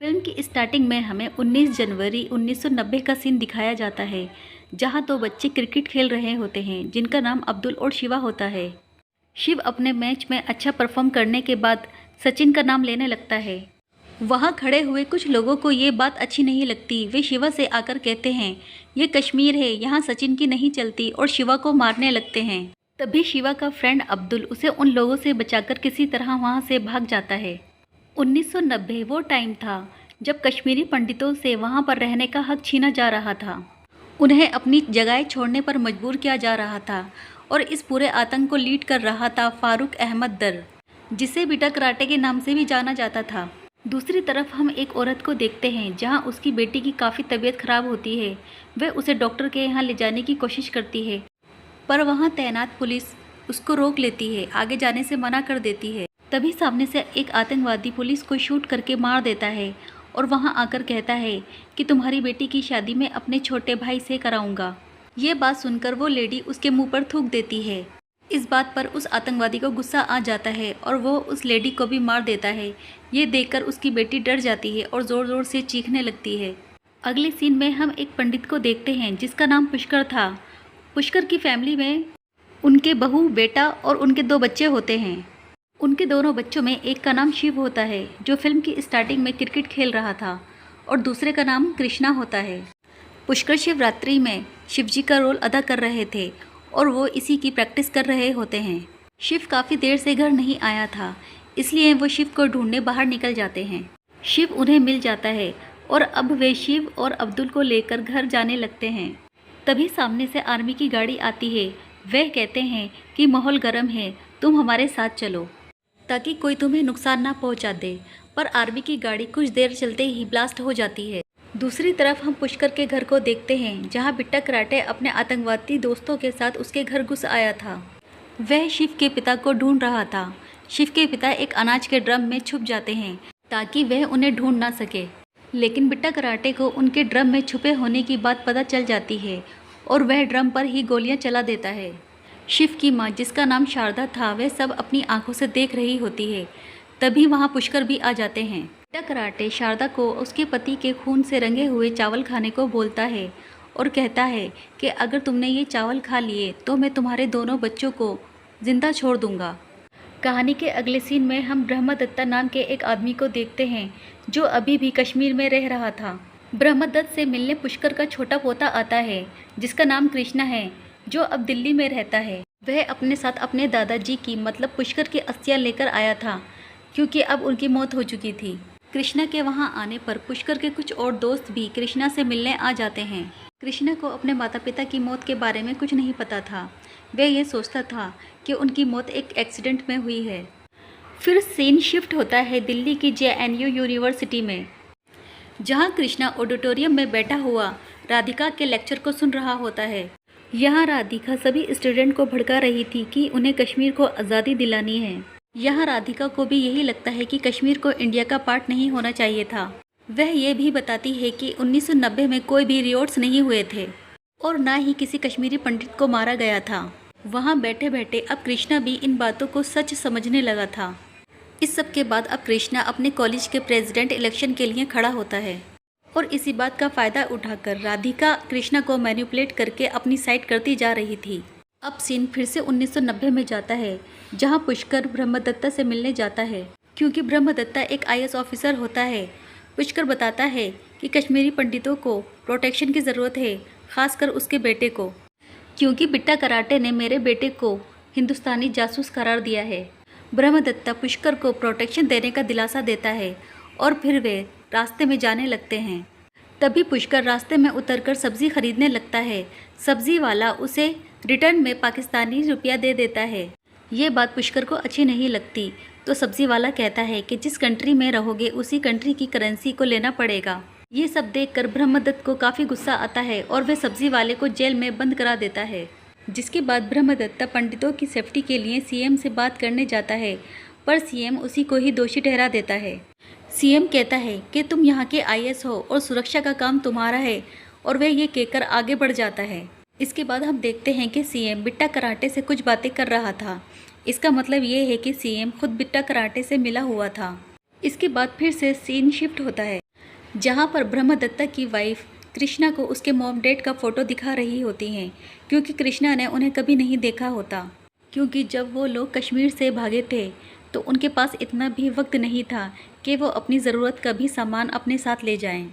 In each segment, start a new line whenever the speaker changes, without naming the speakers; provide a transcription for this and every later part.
Film की starting में हमें 19 जनवरी 1990 का सीन दिखाया जाता है, जहां दो बच्चे क्रिकेट खेल रहे होते हैं जिनका नाम अब्दुल और शिवा होता है। शिव अपने मैच में अच्छा परफॉर्म करने के बाद सचिन का नाम लेने लगता है। वहां खड़े हुए कुछ लोगों को ये बात अच्छी नहीं लगती। वे शिवा से आकर कहते हैं, ये कश्मीर है, यहाँ सचिन की नहीं चलती, और शिवा को मारने लगते हैं। तभी शिवा का फ्रेंड अब्दुल उसे उन लोगों से बचाकर किसी तरह वहां से भाग जाता है। 1990 वो टाइम था जब कश्मीरी पंडितों से वहां पर रहने का हक छीना जा रहा था। उन्हें अपनी जगह छोड़ने पर मजबूर किया जा रहा था और इस पूरे आतंक को लीड कर रहा था फारूक अहमद दर, जिसे बिटा कराटे के नाम से भी जाना जाता था। दूसरी तरफ हम एक औरत को देखते हैं जहां उसकी बेटी की काफ़ी तबीयत खराब होती है। वह उसे डॉक्टर के यहाँ ले जाने की कोशिश करती है, पर वहां तैनात पुलिस उसको रोक लेती है, आगे जाने से मना कर देती है। तभी सामने से एक आतंकवादी पुलिस को शूट करके मार देता है और वहां आकर कहता है कि तुम्हारी बेटी की शादी मैं अपने छोटे भाई से कराऊंगा। ये बात सुनकर वो लेडी उसके मुंह पर थूक देती है। इस बात पर उस आतंकवादी को गुस्सा आ जाता है और वो उस लेडी को भी मार देता है। ये देखकर उसकी बेटी डर जाती है और ज़ोर ज़ोर से चीखने लगती है। अगले सीन में हम एक पंडित को देखते हैं जिसका नाम पुष्कर था। पुष्कर की फैमिली में उनके बहू, बेटा और उनके 2 बच्चे होते हैं। उनके दोनों बच्चों में एक का नाम शिव होता है, जो फिल्म की स्टार्टिंग में क्रिकेट खेल रहा था, और दूसरे का नाम कृष्णा होता है। पुष्कर शिवरात्रि में शिवजी का रोल अदा कर रहे थे और वो इसी की प्रैक्टिस कर रहे होते हैं। शिव काफ़ी देर से घर नहीं आया था, इसलिए वो शिव को ढूंढने बाहर निकल जाते हैं। शिव उन्हें मिल जाता है और अब वे शिव और अब्दुल को लेकर घर जाने लगते हैं। तभी सामने से आर्मी की गाड़ी आती है। वह कहते हैं कि माहौल गर्म है, तुम हमारे साथ चलो ताकि कोई तुम्हें नुकसान ना पहुंचा दे। पर आर्मी की गाड़ी कुछ देर चलते ही ब्लास्ट हो जाती है। दूसरी तरफ हम पुष्कर के घर को देखते हैं, जहां बिट्टा कराटे अपने आतंकवादी दोस्तों के साथ उसके घर घुस आया था। वह शिव के पिता को ढूंढ रहा था। शिव के पिता एक अनाज के ड्रम में छुप जाते हैं ताकि वह उन्हें ढूंढ ना सके, लेकिन बिट्टा कराटे को उनके ड्रम में छुपे होने की बात पता चल जाती है और वह ड्रम पर ही गोलियां चला देता है। शिव की माँ, जिसका नाम शारदा था, वह सब अपनी आंखों से देख रही होती है। तभी वहाँ पुष्कर भी आ जाते हैं। बिट्टा कराटे शारदा को उसके पति के खून से रंगे हुए चावल खाने को बोलता है और कहता है कि अगर तुमने ये चावल खा लिए तो मैं तुम्हारे दोनों बच्चों को जिंदा छोड़ दूंगा। कहानी के अगले सीन में हम ब्रह्मदत्ता नाम के एक आदमी को देखते हैं जो अभी भी कश्मीर में रह रहा था। ब्रह्मदत्त से मिलने पुष्कर का छोटा पोता आता है जिसका नाम कृष्णा है, जो अब दिल्ली में रहता है। वह अपने साथ अपने दादाजी की मतलब पुष्कर की अस्थियां लेकर आया था, क्योंकि अब उनकी मौत हो चुकी थी। कृष्णा के वहां आने पर पुष्कर के कुछ और दोस्त भी कृष्णा से मिलने आ जाते हैं। कृष्णा को अपने माता पिता की मौत के बारे में कुछ नहीं पता था। वह ये सोचता था कि उनकी मौत एक एक्सीडेंट में हुई है। फिर सीन शिफ्ट होता है दिल्ली की JNU यूनिवर्सिटी में, जहाँ कृष्णा ऑडिटोरियम में बैठा हुआ राधिका के लेक्चर को सुन रहा होता है। यहाँ राधिका सभी स्टूडेंट को भड़का रही थी कि उन्हें कश्मीर को आज़ादी दिलानी है। यहाँ राधिका को भी यही लगता है कि कश्मीर को इंडिया का पार्ट नहीं होना चाहिए था। वह ये भी बताती है कि 1990 में कोई भी रिवॉल्ट्स नहीं हुए थे और ना ही किसी कश्मीरी पंडित को मारा गया था। वहाँ बैठे बैठे अब कृष्णा भी इन बातों को सच समझने लगा था। इस सब के बाद अब कृष्णा अपने कॉलेज के प्रेसिडेंट इलेक्शन के लिए खड़ा होता है और इसी बात का फ़ायदा उठाकर राधिका कृष्णा को मैनिपुलेट करके अपनी साइड करती जा रही थी। अब सीन फिर से 1990 में जाता है, जहां पुष्कर ब्रह्मदत्ता से मिलने जाता है, क्योंकि ब्रह्मदत्ता एक IAS ऑफिसर होता है। पुष्कर बताता है कि कश्मीरी पंडितों को प्रोटेक्शन की ज़रूरत है, खासकर उसके बेटे को, क्योंकि बिट्टा कराटे ने मेरे बेटे को हिंदुस्तानी जासूस करार दिया है। ब्रह्मदत्ता पुष्कर को प्रोटेक्शन देने का दिलासा देता है और फिर वे रास्ते में जाने लगते हैं। तभी पुष्कर रास्ते में उतरकर सब्जी खरीदने लगता है। सब्जी वाला उसे रिटर्न में पाकिस्तानी रुपया दे देता है। ये बात पुष्कर को अच्छी नहीं लगती, तो सब्जी वाला कहता है कि जिस कंट्री में रहोगे उसी कंट्री की करेंसी को लेना पड़ेगा। ये सब देखकर ब्रह्मदत्त को काफ़ी गुस्सा आता है और वह सब्जी वाले को जेल में बंद करा देता है। जिसके बाद ब्रह्मदत्ता पंडितों की सेफ्टी के लिए CM से बात करने जाता है, पर CM उसी को ही दोषी ठहरा देता है। CM कहता है कि तुम यहाँ के IAS हो और सुरक्षा का काम तुम्हारा है, और वह ये कहकर आगे बढ़ जाता है। इसके बाद हम देखते हैं कि CM बिट्टा कराटे से कुछ बातें कर रहा था। इसका मतलब ये है कि CM खुद बिट्टा कराटे से मिला हुआ था। इसके बाद फिर से सीन शिफ्ट होता है। जहाँ पर ब्रह्मदत्ता की वाइफ कृष्णा को उसके मॉम डैड का फ़ोटो दिखा रही होती हैं, क्योंकि कृष्णा ने उन्हें कभी नहीं देखा होता। क्योंकि जब वो लोग कश्मीर से भागे थे तो उनके पास इतना भी वक्त नहीं था कि वो अपनी ज़रूरत का भी सामान अपने साथ ले जाएं।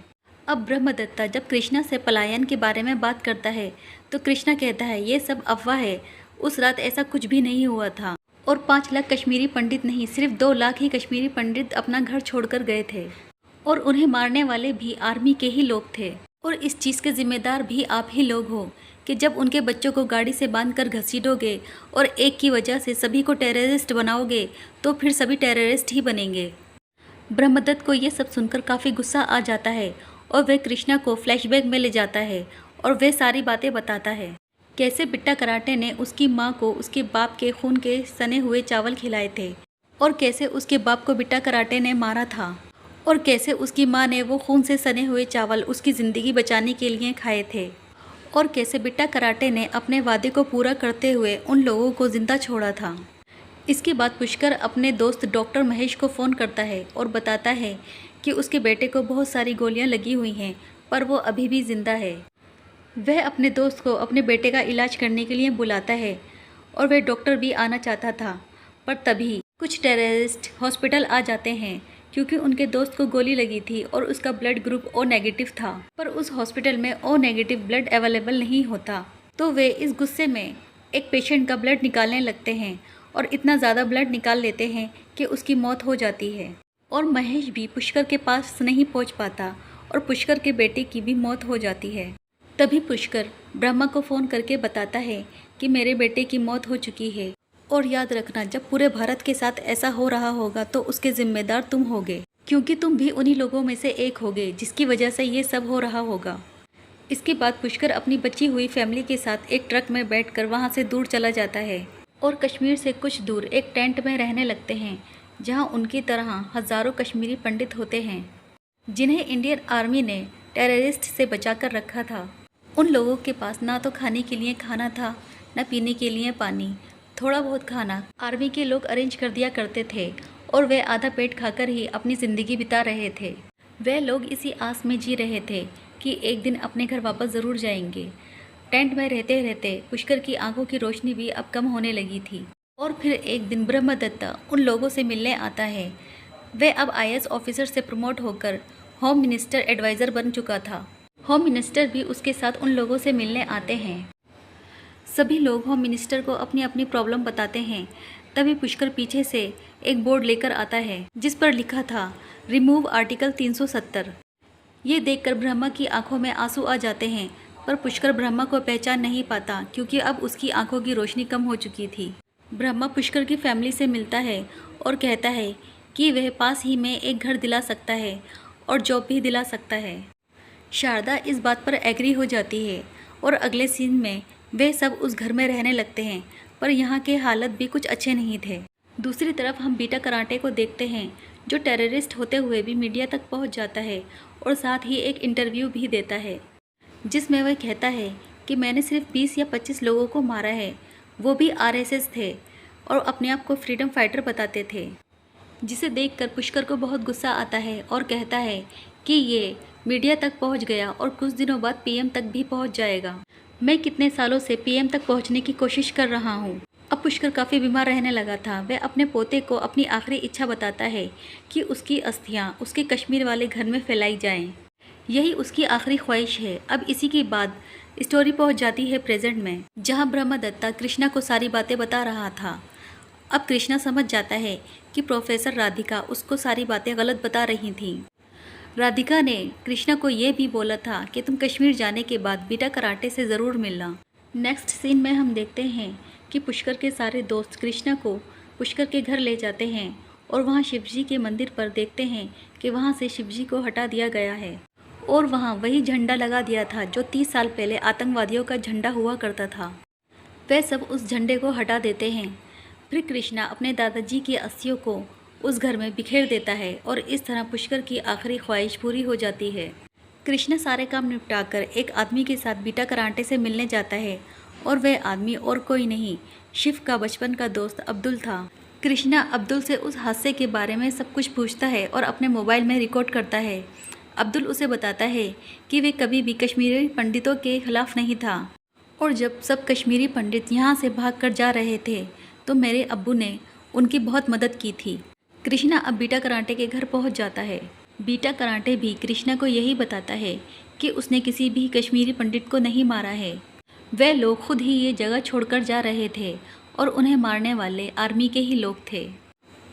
अब ब्रह्मदत्ता जब कृष्णा से पलायन के बारे में बात करता है तो कृष्णा कहता है ये सब अफवाह है, उस रात ऐसा कुछ भी नहीं हुआ था और 5 लाख कश्मीरी पंडित नहीं, सिर्फ 2 लाख ही कश्मीरी पंडित अपना घर छोड़कर गए थे और उन्हें मारने वाले भी आर्मी के ही लोग थे। और इस चीज़ के जिम्मेदार भी आप ही लोग हो कि जब उनके बच्चों को गाड़ी से बांधकर घसीटोगे और एक की वजह से सभी को टेररिस्ट बनाओगे तो फिर सभी टेररिस्ट ही बनेंगे। ब्रह्मदत्त को ये सब सुनकर काफ़ी गुस्सा आ जाता है और वह कृष्णा को फ्लैशबैक में ले जाता है और वह सारी बातें बताता है, कैसे बिट्टा कराटे ने उसकी माँ को उसके बाप के खून के सने हुए चावल खिलाए थे और कैसे उसके बाप को बिट्टा कराटे ने मारा था और कैसे उसकी माँ ने वो खून से सने हुए चावल उसकी ज़िंदगी बचाने के लिए खाए थे और कैसे बिट्टा कराटे ने अपने वादे को पूरा करते हुए उन लोगों को ज़िंदा छोड़ा था। इसके बाद पुष्कर अपने दोस्त डॉक्टर महेश को फ़ोन करता है और बताता है कि उसके बेटे को बहुत सारी गोलियां लगी हुई हैं पर वो अभी भी ज़िंदा है। वह अपने दोस्त को अपने बेटे का इलाज करने के लिए बुलाता है और वह डॉक्टर भी आना चाहता था, पर तभी कुछ टेररिस्ट हॉस्पिटल आ जाते हैं क्योंकि उनके दोस्त को गोली लगी थी और उसका ब्लड ग्रुप ओ नेगेटिव था, पर उस हॉस्पिटल में ओ नेगेटिव ब्लड अवेलेबल नहीं होता। तो वे इस गुस्से में एक पेशेंट का ब्लड निकालने लगते हैं और इतना ज़्यादा ब्लड निकाल लेते हैं कि उसकी मौत हो जाती है और महेश भी पुष्कर के पास नहीं पहुंच पाता और पुष्कर के बेटे की भी मौत हो जाती है। तभी पुष्कर ब्रह्मा को फ़ोन करके बताता है कि मेरे बेटे की मौत हो चुकी है और याद रखना जब पूरे भारत के साथ ऐसा हो रहा होगा तो उसके जिम्मेदार तुम होगे, क्योंकि तुम भी उन्हीं लोगों में से एक होगे जिसकी वजह से ये सब हो रहा होगा। इसके बाद पुष्कर अपनी बची हुई फैमिली के साथ एक ट्रक में बैठकर वहाँ से दूर चला जाता है और कश्मीर से कुछ दूर एक टेंट में रहने लगते हैं जहाँ उनकी तरह हज़ारों कश्मीरी पंडित होते हैं जिन्हें इंडियन आर्मी ने टेररिस्ट से बचा कर रखा था। उन लोगों के पास ना तो खाने के लिए खाना था, न पीने के लिए पानी। थोड़ा बहुत खाना आर्मी के लोग अरेंज कर दिया करते थे और वे आधा पेट खाकर ही अपनी ज़िंदगी बिता रहे थे। वे लोग इसी आस में जी रहे थे कि एक दिन अपने घर वापस ज़रूर जाएंगे। टेंट में रहते रहते पुष्कर की आंखों की रोशनी भी अब कम होने लगी थी और फिर एक दिन ब्रह्मदत्ता उन लोगों से मिलने आता है। वह अब IAS ऑफिसर से प्रमोट होकर होम मिनिस्टर एडवाइज़र बन चुका था। होम मिनिस्टर भी उसके साथ उन लोगों से मिलने आते हैं। सभी लोग होम मिनिस्टर को अपनी अपनी प्रॉब्लम बताते हैं। तभी पुष्कर पीछे से एक बोर्ड लेकर आता है जिस पर लिखा था रिमूव आर्टिकल 370। ये देखकर ब्रह्मा की आंखों में आंसू आ जाते हैं, पर पुष्कर ब्रह्मा को पहचान नहीं पाता क्योंकि अब उसकी आंखों की रोशनी कम हो चुकी थी। ब्रह्मा पुष्कर की फैमिली से मिलता है और कहता है कि वह पास ही में एक घर दिला सकता है और जॉब भी दिला सकता है। शारदा इस बात पर एग्री हो जाती है और अगले सीन में वे सब उस घर में रहने लगते हैं, पर यहाँ के हालत भी कुछ अच्छे नहीं थे। दूसरी तरफ हम बिट्टा कराटे को देखते हैं जो टेररिस्ट होते हुए भी मीडिया तक पहुँच जाता है और साथ ही एक इंटरव्यू भी देता है जिसमें वह कहता है कि मैंने सिर्फ 20 या 25 लोगों को मारा है, वो भी RSS थे और अपने आप को फ्रीडम फाइटर बताते थे। जिसे देखकर पुष्कर को बहुत गुस्सा आता है और कहता है कि ये मीडिया तक पहुंच गया और कुछ दिनों बाद PM तक भी पहुंच जाएगा। मैं कितने सालों से PM तक पहुंचने की कोशिश कर रहा हूं। अब पुष्कर काफ़ी बीमार रहने लगा था। वह अपने पोते को अपनी आखिरी इच्छा बताता है कि उसकी अस्थियां उसके कश्मीर वाले घर में फैलाई जाएं। यही उसकी आखिरी ख्वाहिश है। अब इसी के बाद स्टोरी पहुंच जाती है प्रेजेंट में, जहां ब्रह्मदत्ता कृष्णा को सारी बातें बता रहा था। अब कृष्णा समझ जाता है कि प्रोफेसर राधिका उसको सारी बातें गलत बता रही थी। राधिका ने कृष्णा को ये भी बोला था कि तुम कश्मीर जाने के बाद बिट्टा कराटे से ज़रूर मिलना। नेक्स्ट सीन में हम देखते हैं कि पुष्कर के सारे दोस्त कृष्णा को पुष्कर के घर ले जाते हैं और वहाँ शिवजी के मंदिर पर देखते हैं कि वहाँ से शिवजी को हटा दिया गया है और वहाँ वही झंडा लगा दिया था जो 30 साल पहले आतंकवादियों का झंडा हुआ करता था। वे सब उस झंडे को हटा देते हैं। फिर कृष्णा अपने दादाजी की अस्थियों को उस घर में बिखेर देता है और इस तरह पुष्कर की आखिरी ख्वाहिश पूरी हो जाती है। कृष्णा सारे काम निपटाकर एक आदमी के साथ बिट्टा कराटे से मिलने जाता है और वह आदमी और कोई नहीं, शिव का बचपन का दोस्त अब्दुल था। कृष्णा अब्दुल से उस हादसे के बारे में सब कुछ पूछता है और अपने मोबाइल में रिकॉर्ड करता है। अब्दुल उसे बताता है कि वे कभी भी कश्मीरी पंडितों के खिलाफ नहीं था और जब सब कश्मीरी पंडित यहाँ से भागकर जा रहे थे तो मेरे अब्बू ने उनकी बहुत मदद की थी। कृष्णा अब बीटा कराटे के घर पहुँच जाता है। बीटा कराटे भी कृष्णा को यही बताता है कि उसने किसी भी कश्मीरी पंडित को नहीं मारा है। वे लोग खुद ही ये जगह छोड़कर जा रहे थे और उन्हें मारने वाले आर्मी के ही लोग थे।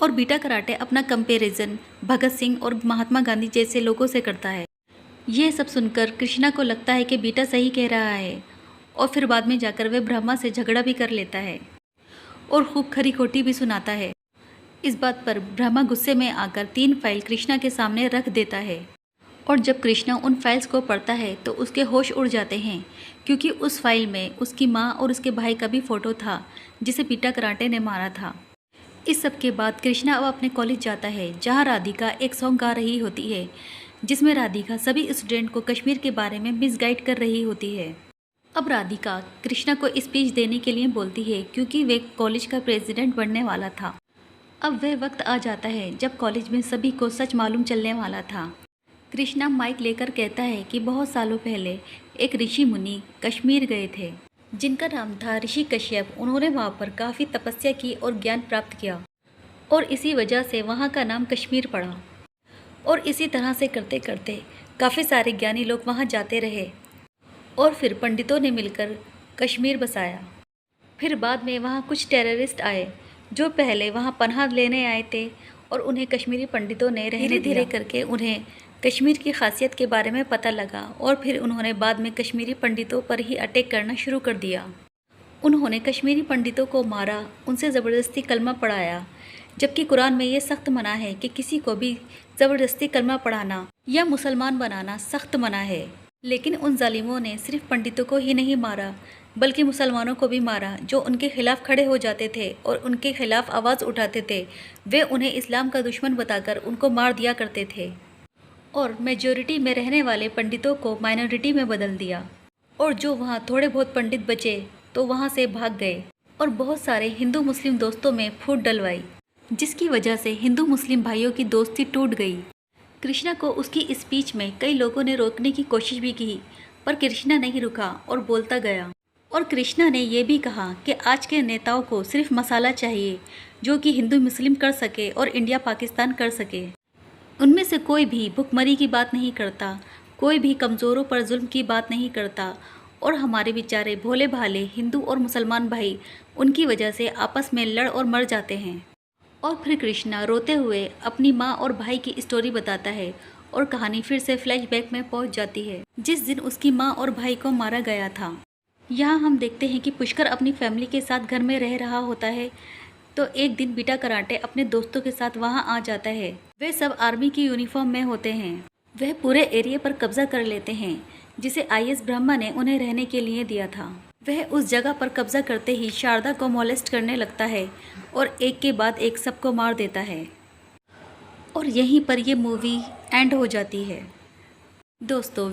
और बीटा कराटे अपना कंपैरिजन भगत सिंह और महात्मा गांधी जैसे लोगों से करता है। ये सब सुनकर कृष्णा को लगता है कि बीटा सही कह रहा है और फिर बाद में जाकर वह ब्रह्मा से झगड़ा भी कर लेता है और खूब खरी खोटी भी सुनाता है। इस बात पर ब्रह्मा गुस्से में आकर 3 फाइल कृष्णा के सामने रख देता है और जब कृष्णा उन फाइल्स को पढ़ता है तो उसके होश उड़ जाते हैं क्योंकि उस फाइल में उसकी माँ और उसके भाई का भी फ़ोटो था जिसे बीटा कराटे ने मारा था। इस सब के बाद कृष्णा अब अपने कॉलेज जाता है जहाँ राधिका एक सॉन्ग गा रही होती है जिसमें राधिका सभी स्टूडेंट को कश्मीर के बारे में मिसगाइड कर रही होती है। अब राधिका कृष्णा को स्पीच देने के लिए बोलती है क्योंकि वे कॉलेज का प्रेसिडेंट बनने वाला था। अब वह वक्त आ जाता है जब कॉलेज में सभी को सच मालूम चलने वाला था। कृष्णा माइक लेकर कहता है कि बहुत सालों पहले एक ऋषि मुनि कश्मीर गए थे जिनका नाम था ऋषि कश्यप। उन्होंने वहाँ पर काफ़ी तपस्या की और ज्ञान प्राप्त किया और इसी वजह से वहाँ का नाम कश्मीर पड़ा। और इसी तरह से करते करते काफ़ी सारे ज्ञानी लोग वहाँ जाते रहे और फिर पंडितों ने मिलकर कश्मीर बसाया। फिर बाद में वहाँ कुछ टेररिस्ट आए जो पहले वहाँ पनाह लेने आए थे और उन्हें कश्मीरी पंडितों ने धीरे धीरे करके उन्हें कश्मीर की खासियत के बारे में पता लगा और फिर उन्होंने बाद में कश्मीरी पंडितों पर ही अटैक करना शुरू कर दिया। उन्होंने कश्मीरी पंडितों को मारा, उनसे ज़बरदस्ती कलमा पढ़ाया, जबकि कुरान में ये सख्त मना है कि किसी को भी ज़बरदस्ती कलमा पढ़ाना या मुसलमान बनाना सख्त मना है। लेकिन उन जालिमों ने सिर्फ पंडितों को ही नहीं मारा बल्कि मुसलमानों को भी मारा जो उनके खिलाफ खड़े हो जाते थे और उनके खिलाफ आवाज़ उठाते थे। वे उन्हें इस्लाम का दुश्मन बताकर उनको मार दिया करते थे और मेजॉरिटी में रहने वाले पंडितों को माइनॉरिटी में बदल दिया और जो वहाँ थोड़े बहुत पंडित बचे तो वहाँ से भाग गए और बहुत सारे हिंदू मुस्लिम दोस्तों में फूट डलवाई जिसकी वजह से हिंदू मुस्लिम भाइयों की दोस्ती टूट गई। कृष्णा को उसकी स्पीच में कई लोगों ने रोकने की कोशिश भी की पर कृष्णा नहीं रुका और बोलता गया। और कृष्णा ने यह भी कहा कि आज के नेताओं को सिर्फ मसाला चाहिए जो कि हिंदू मुस्लिम कर सके और इंडिया पाकिस्तान कर सके। उनमें से कोई भी भुखमरी की बात नहीं करता, कोई भी कमज़ोरों पर जुल्म की बात नहीं करता और हमारे बेचारे भोले भाले हिंदू और मुसलमान भाई उनकी वजह से आपस में लड़ और मर जाते हैं। और फिर कृष्णा रोते हुए अपनी माँ और भाई की स्टोरी बताता है और कहानी फिर से फ्लैशबैक में पहुँच जाती है जिस दिन उसकी माँ और भाई को मारा गया था। यहाँ हम देखते हैं कि पुष्कर अपनी फैमिली के साथ घर में रह रहा होता है तो एक दिन बीटा कराटे अपने दोस्तों के साथ वहाँ आ जाता है। वे सब आर्मी की यूनिफॉर्म में होते हैं। वह पूरे एरिया पर कब्जा कर लेते हैं जिसे IS ब्रह्मा ने उन्हें रहने के लिए दिया था। वह उस जगह पर कब्जा करते ही शारदा को मोलेस्ट करने लगता है और एक के बाद एक सबको मार देता है और यहीं पर ये मूवी एंड हो जाती है। दोस्तों